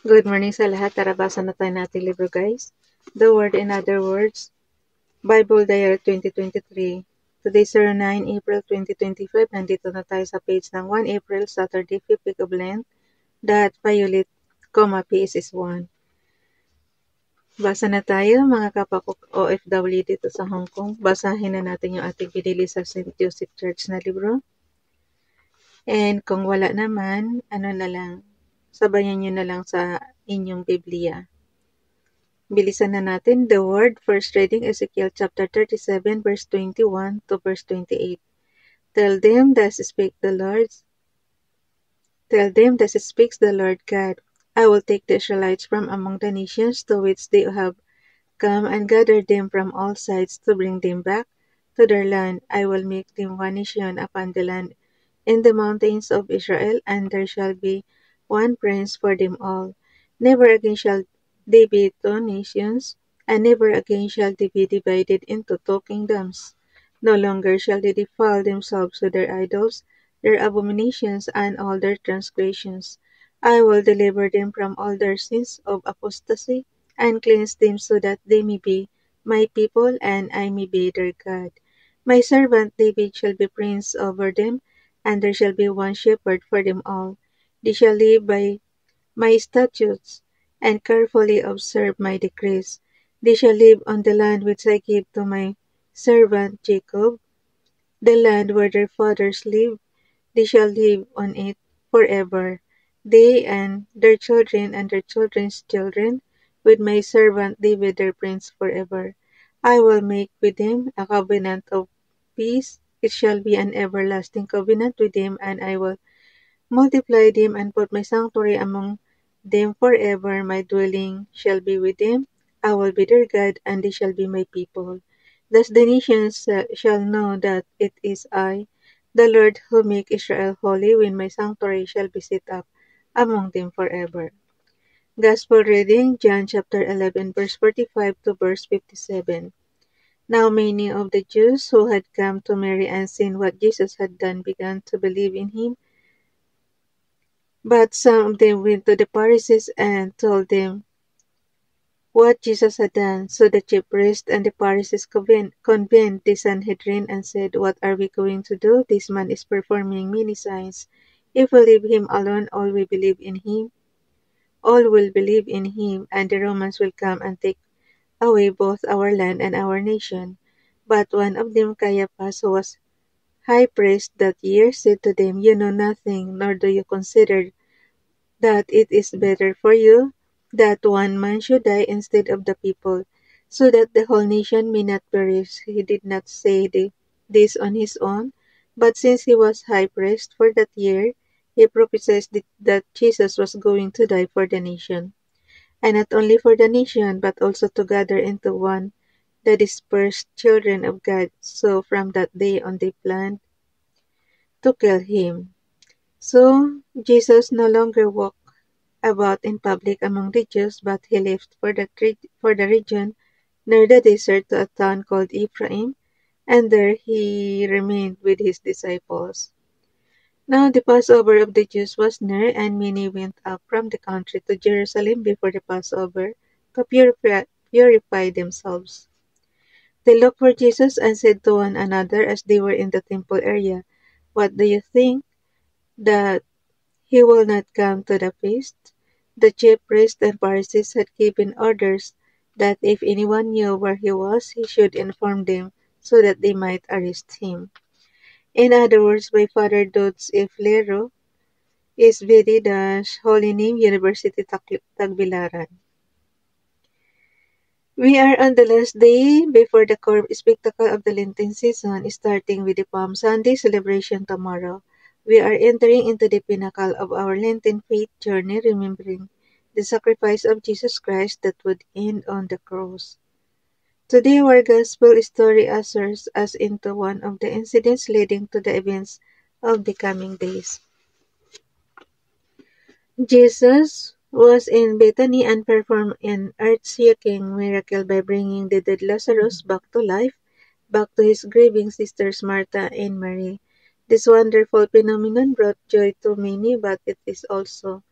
Good morning sa lahat. Tara, basa na tayo natin libro, guys. The Word in Other Words, Bible Diary 2023. Today, 09 April 2025. Nandito na tayo sa page ng 1 April, Saturday, 5th week of Lent. That Violet, peace is one. Basa na tayo, mga kapakok OFW dito sa Hong Kong. Basahin na natin yung ating binili sa St. Joseph Church na libro. And kung wala naman, sabayan nyo na lang sa inyong Biblia. Bilisan na natin the word. First reading, Ezekiel chapter 37, verse 21 to verse 28. Tell them, thus speaks the Lord God, I will take the Israelites from among the nations to which they have come and gather them from all sides to bring them back to their land. I will make them one nation upon the land in the mountains of Israel, and there shall be one prince for them all. Never again shall they be two nations, and never again shall they be divided into two kingdoms. No longer shall they defile themselves with their idols, their abominations, and all their transgressions. I will deliver them from all their sins of apostasy, and cleanse them so that they may be my people, and I may be their God. My servant David shall be prince over them, and there shall be one shepherd for them all. They shall live by my statutes, and carefully observe my decrees. They shall live on the land which I give to my servant Jacob, the land where their fathers lived. They shall live on it forever, they and their children and their children's children, with my servant David their prince forever. I will make with them a covenant of peace. It shall be an everlasting covenant with them, and I will multiply them and put my sanctuary among them forever. My dwelling shall be with them. I will be their God, and they shall be my people. Thus the nations shall know that it is I, the Lord, who make Israel holy, when my sanctuary shall be set up among them forever. Gospel reading, John chapter 11, verse 45 to verse 57. Now many of the Jews who had come to Mary and seen what Jesus had done began to believe in him. But some of them went to the Pharisees and told them what Jesus had done. So the chief priests and the Pharisees convened the Sanhedrin and said, What are we going to do? This man is performing many signs. If we leave him alone, all will believe in him, and the Romans will come and take away both our land and our nation. But one of them, Caiaphas, who was high priest that year, said to them, You know nothing, nor do you consider that it is better for you that one man should die instead of the people, so that the whole nation may not perish. He did not say this on his own, but since he was high priest for that year, he prophesied that Jesus was going to die for the nation, and not only for the nation, but also to gather into one the dispersed children of God. So from that day on they planned to kill him. So Jesus no longer walked about in public among the Jews, but he left for the region near the desert to a town called Ephraim, and there he remained with his disciples. Now the Passover of the Jews was near, and many went up from the country to Jerusalem before the Passover to purify themselves. They looked for Jesus and said to one another as they were in the temple area, What do you think? That he will not come to the feast? The chief priests and Pharisees had given orders that if anyone knew where he was, he should inform them so that they might arrest him. In other words, by Father Dodds F. Lero, SVD Holy Name University Tagbilaran. We are on the last day before the core spectacle of the Lenten season, starting with the Palm Sunday celebration tomorrow. We are entering into the pinnacle of our Lenten faith journey, remembering the sacrifice of Jesus Christ that would end on the cross. Today, our gospel story ushers us into one of the incidents leading to the events of the coming days. Jesus was in Bethany and performed an earth-shaking miracle by bringing the dead Lazarus back to life, back to his grieving sisters Martha and Mary. This wonderful phenomenon brought joy to many, but it is also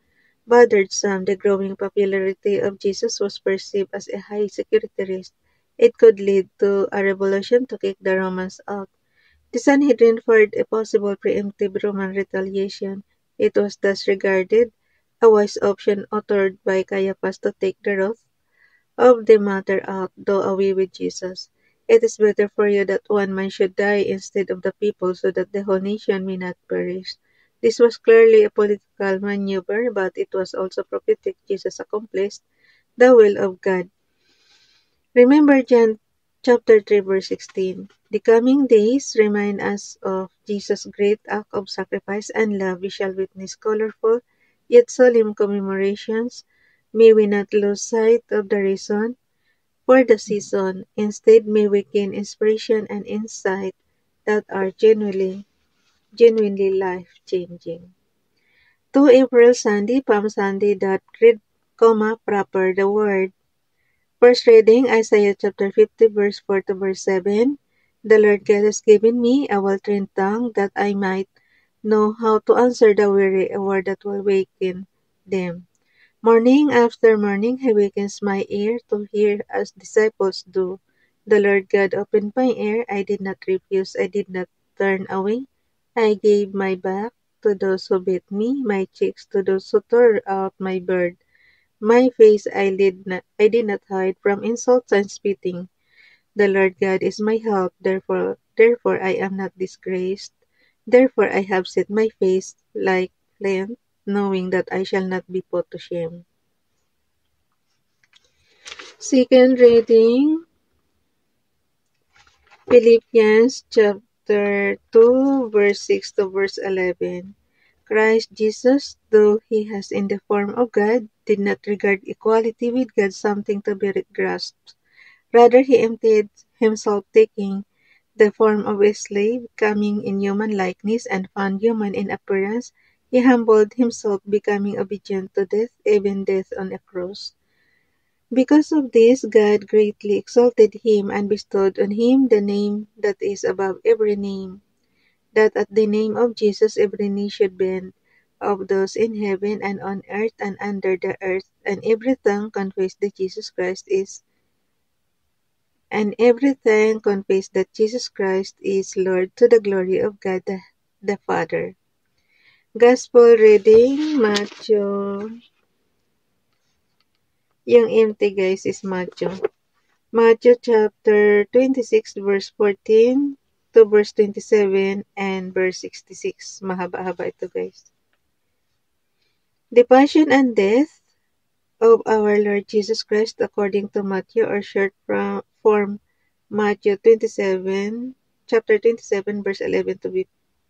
bothered some. The growing popularity of Jesus was perceived as a high security risk. It could lead to a revolution to kick the Romans out. The Sanhedrin feared a possible preemptive Roman retaliation. It was thus regarded a wise option authored by Caiaphas to take the wrath of the matter out, though away with Jesus. It is better for you that one man should die instead of the people, so that the whole nation may not perish. This was clearly a political maneuver, but it was also prophetic. Jesus accomplished the will of God. Remember John chapter 3 verse 16. The coming days remind us of Jesus' great act of sacrifice and love. We shall witness colorful yet solemn commemorations. May we not lose sight of the reason for the season. Instead, may we gain inspiration and insight that are genuinely life-changing. 2 April Sunday, Palm Sunday. Read, proper the word. First reading, Isaiah chapter 50, verse 4 to verse 7. The Lord God has given me a well-trained tongue that I might know how to answer the weary, a word that will waken them. Morning after morning, he wakens my ear to hear as disciples do. The Lord God opened my ear. I did not refuse. I did not turn away. I gave my back to those who beat me, my cheeks to those who tore out my beard. My face I did not hide from insults and spitting. The Lord God is my help, therefore I am not disgraced. Therefore I have set my face like flint, knowing that I shall not be put to shame. Second reading, Philippians chapter 2, verse 6 to verse 11. Christ Jesus, though he has in the form of God, did not regard equality with God something to be grasped. Rather, he emptied himself, taking the form of a slave, coming in human likeness, and found human in appearance. He humbled himself, becoming obedient to death, even death on a cross. Because of this, God greatly exalted him and bestowed on him the name that is above every name, that at the name of Jesus every knee should bend, of those in heaven and on earth and under the earth, and every tongue confess that Jesus Christ is Lord, to the glory of God the Father. Gospel reading, Matthew. Yung empty guys is Matthew. Matthew chapter 26 verse 14 to verse 27 and verse 66. Mahaba-haba ito guys. The passion and death of our Lord Jesus Christ according to Matthew, or short form Matthew 27, chapter 27 verse 11 to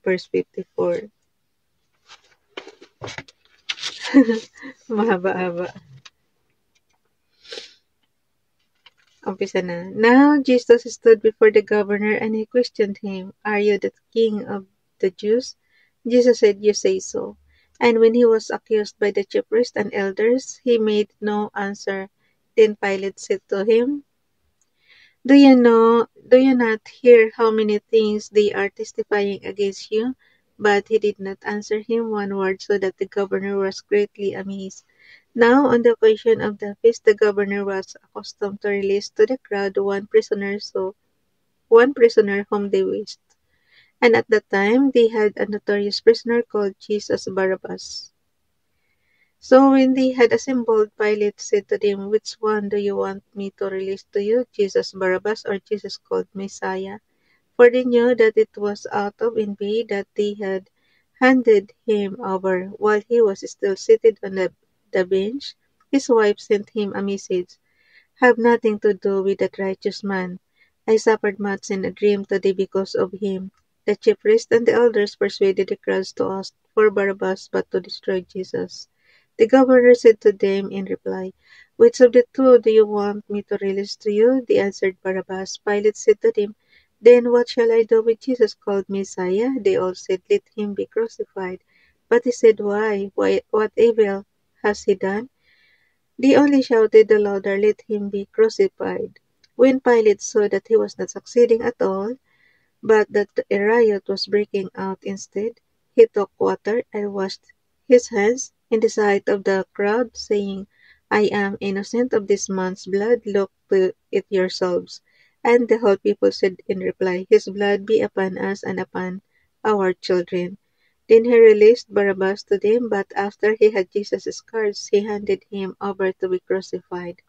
verse 54. Mahaba-haba. Umpisa na. Now Jesus stood before the governor and he questioned him, "Are you the king of the Jews?" Jesus said, "You say so." And when he was accused by the chief priests and elders, he made no answer. Then Pilate said to him, do you not hear how many things they are testifying against you? But he did not answer him one word, so that the governor was greatly amazed. Now, on the occasion of the feast, the governor was accustomed to release to the crowd one prisoner whom they wished. And at that time, they had a notorious prisoner called Jesus Barabbas. So when they had assembled, Pilate said to them, "Which one do you want me to release to you, Jesus Barabbas or Jesus called Messiah?" For they knew that it was out of envy that they had handed him over. While he was still seated on the bench, his wife sent him a message, "Have nothing to do with that righteous man. I suffered much in a dream today because of him." The chief priests and the elders persuaded the crowds to ask for Barabbas but to destroy Jesus. The governor said to them in reply, "Which of the two do you want me to release to you?" They answered, "Barabbas." Pilate said to them, "Then what shall I do with Jesus called Messiah?" They all said, "Let him be crucified." But he said, "Why? What evil has he done?" They only shouted the louder, "Let him be crucified." When Pilate saw that he was not succeeding at all, but that a riot was breaking out instead, he took water and washed his hands in the sight of the crowd, saying, I am innocent of this man's blood, look to it yourselves. And the whole people said in reply, His blood be upon us and upon our children. Then he released Barabbas to them, but after he had Jesus scourged, he handed him over to be crucified.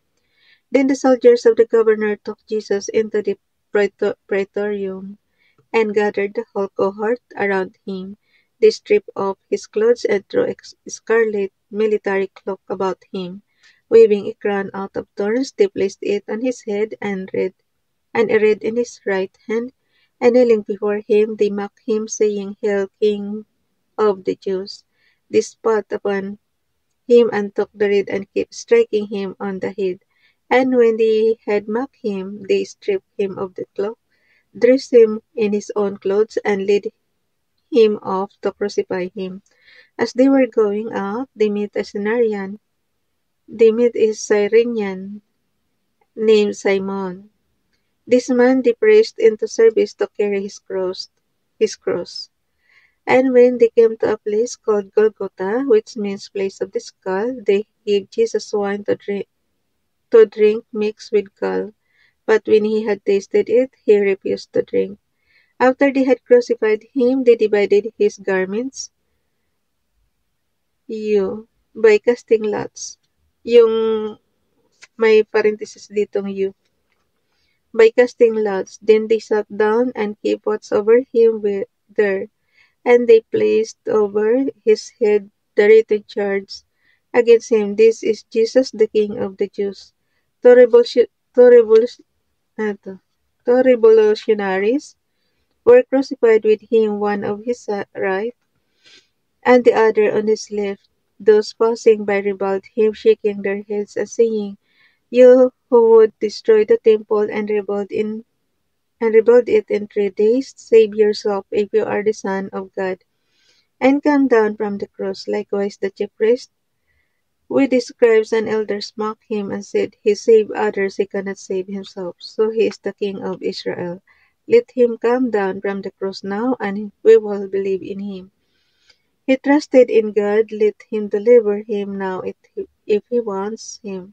Then the soldiers of the governor took Jesus into the praetorium and gathered the whole cohort around him. They stripped off his clothes and threw a scarlet military cloak about him. Waving a crown out of thorns, they placed it on his head and a reed in his right hand. And kneeling before him, they mocked him, saying, Hail, King of the Jews. They spat upon him and took the reed and kept striking him on the head. And when they had mocked him, they stripped him of the cloak, dressed him in his own clothes, and led him off to crucify him. As they were going out, they met a Cyrenian named Simon. This man they pressed into service to carry his cross. And when they came to a place called Golgotha, which means place of the skull, they gave Jesus wine to drink mixed with gall. But when he had tasted it, he refused to drink. After they had crucified him, they divided his garments by casting lots. Yung may parenthesis ditong by casting lots. Then they sat down and kept watch over him there, and they placed over his head the written charge against him, This is Jesus, the King of the Jews. Two revolutionaries were crucified with him, one on his right and the other on his left. Those passing by reviled him, shaking their heads and saying, You who would destroy the temple and rebuild it in 3 days, save yourself if you are the Son of God, and come down from the cross. Likewise the chief priests with the scribes and elders mocked him and said, He saved others, he cannot save himself. So he is the King of Israel. Let him come down from the cross now, and we will believe in him. He trusted in God, let him deliver him now if he wants him.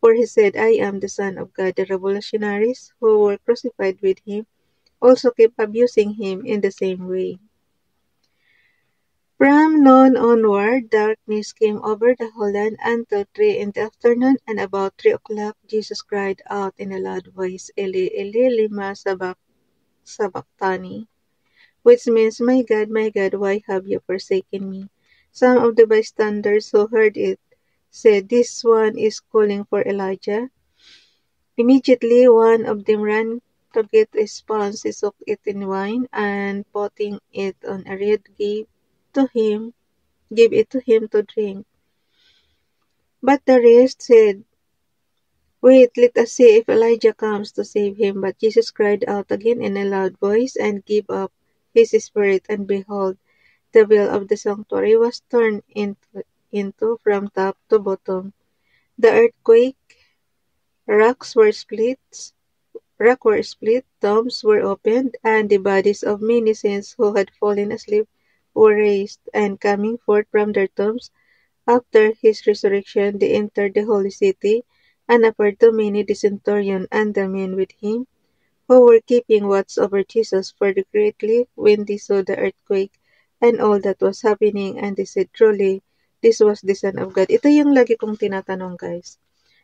For he said, I am the Son of God. The revolutionaries who were crucified with him also kept abusing him in the same way. From noon onward, darkness came over the whole land until 3 in the afternoon, and about 3 o'clock Jesus cried out in a loud voice, Eli, Eli, lema sabachthani, which means, my God, why have you forsaken me? Some of the bystanders who heard it said, This one is calling for Elijah. Immediately one of them ran to get a sponge, he soaked it in wine, and putting it on a reed, gave it to him to drink. But the rest said, Wait, let us see if Elijah comes to save him. But Jesus cried out again in a loud voice and gave up his spirit, and behold, the veil of the sanctuary was torn into from top to bottom. The earthquake, rocks were split, tombs were opened, and the bodies of many saints who had fallen asleep were raised, and coming forth from their tombs after his resurrection, they entered the holy city, and appeared to many the centurion and the men with him, who were keeping watch over Jesus for the greatly when they saw the earthquake and all that was happening, and they said, Truly, this was the Son of God. Ito yung lagi kong tinatanong, guys.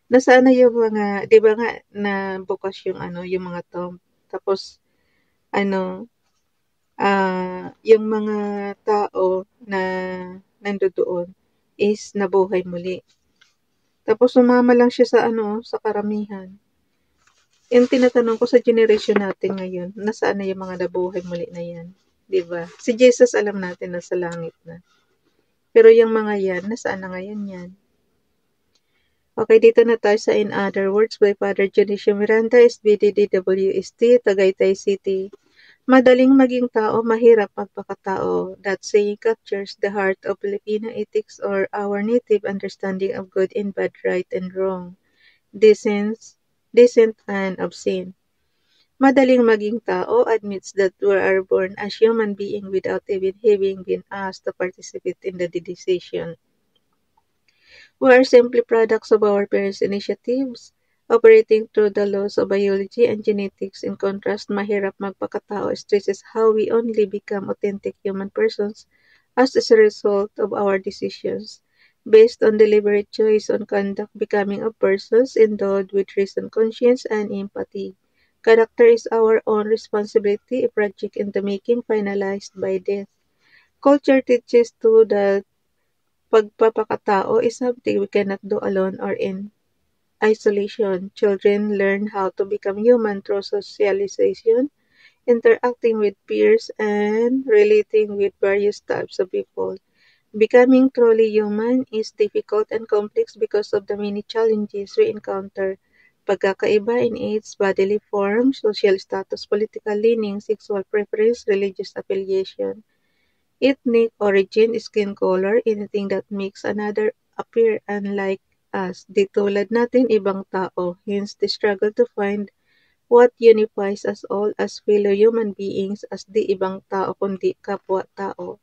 Nasaan na yung mga, di ba nga, na bukas yung yung mga tomb. Tapos, yung mga tao na nandoon is nabuhay muli. Tapos sumama lang siya sa karamihan. Yung tinatanong ko sa generation natin ngayon, nasaan na yung mga nabuhay muli na yan? Diba? Si Jesus alam natin nasa langit na. Pero yung mga yan, nasaan na ngayon yan? Okay, dito na tayo sa In Other Words by Father Dionisio Miranda, SBDDWST, Tagaytay City. Madaling maging tao, mahirap magpakatao. That saying captures the heart of Filipino ethics or our native understanding of good and bad, right and wrong, decent and obscene. Madaling maging tao admits that we are born as human being without even having been asked to participate in the decision We are simply products of our parents' initiatives, operating through the laws of biology and genetics. In contrast, Mahirap Magpakatao stresses how we only become authentic human persons as a result of our decisions, based on deliberate choice on conduct, becoming of persons endowed with reason, conscience, and empathy. Character is our own responsibility, a project in the making, finalized by death. Culture teaches too that pagpapakatao is something we cannot do alone or in isolation. Children learn how to become human through socialization, interacting with peers, and relating with various types of people. Becoming truly human is difficult and complex because of the many challenges we encounter. Pagkakaiba in age, bodily form, social status, political leaning, sexual preference, religious affiliation, ethnic origin, skin color, anything that makes another appear unlike us. Di tulad natin ibang tao. Hence, the struggle to find what unifies us all as fellow human beings as di ibang tao kundi kapwa-tao.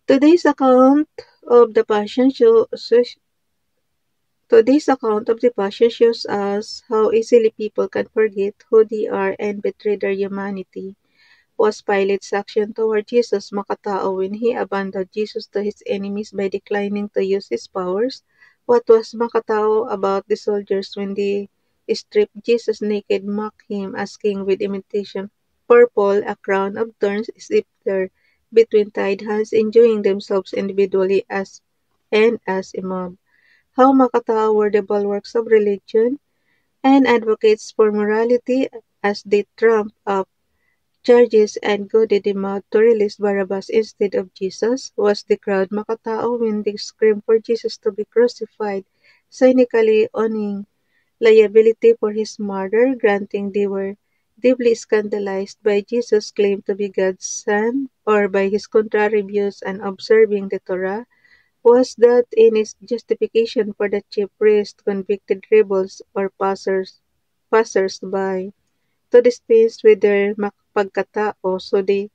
Today's account of the Passion Today's account of the Passion shows us how easily people can forget who they are and betray their humanity. Was Pilate's action toward Jesus makatao when he abandoned Jesus to his enemies by declining to use his powers? What was makatao about the soldiers when they stripped Jesus naked, mocked him as king with imitation purple, a crown of thorns, scepter between tied hands, enjoying themselves individually as a mob? How makatao were the bulwarks of religion and advocates for morality as they trump up charges and goaded him out to release Barabbas instead of Jesus? Was the crowd makatao when they screamed for Jesus to be crucified, cynically owning liability for his murder, granting they were deeply scandalized by Jesus' claim to be God's son or by his contrary views and observing the Torah? Was that any justification for the chief priest, convicted rebels, or passers-by to dispense with their pagkatao so they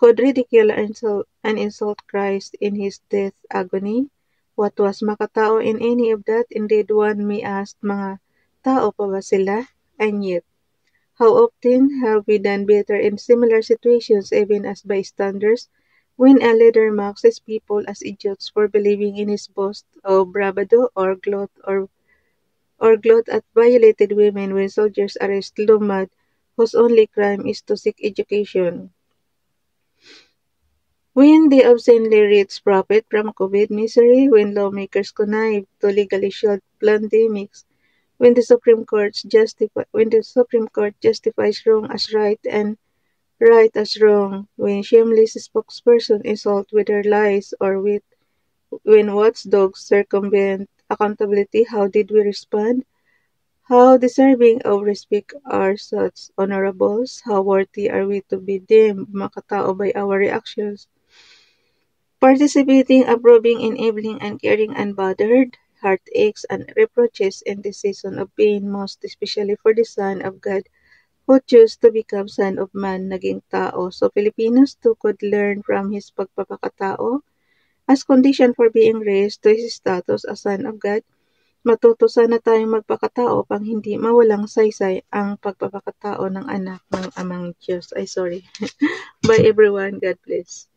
could ridicule and insult Christ in his death agony? What was makatao in any of that? Indeed, one may ask, mga tao pa ba sila? And yet, how often have we done better in similar situations even as bystanders when a leader mocks his people as idiots for believing in his boast of bravado or gloat at violated women when soldiers arrest lumad whose only crime is to seek education. When they obscenely rich profit from COVID misery, when lawmakers connive to legally shield pandemics, when the Supreme Court justifies wrong as right and right as wrong, when shameless spokesperson insult with their lies when watchdogs circumvent accountability, how did we respond? How deserving of respect are such honorables? How worthy are we to be deemed makatao by our reactions? Participating, approving, enabling, and caring unbothered, heartaches and reproaches in the season of pain, most especially for the Son of God who chose to become Son of Man, naging tao. So Filipinos too could learn from his pagpapakatao as condition for being raised to his status as Son of God. Matuto sana tayong magpakatao upang hindi mawalang saysay ang pagpapakatao ng anak ng amang Diyos. Ay, sorry. Bye everyone. God bless.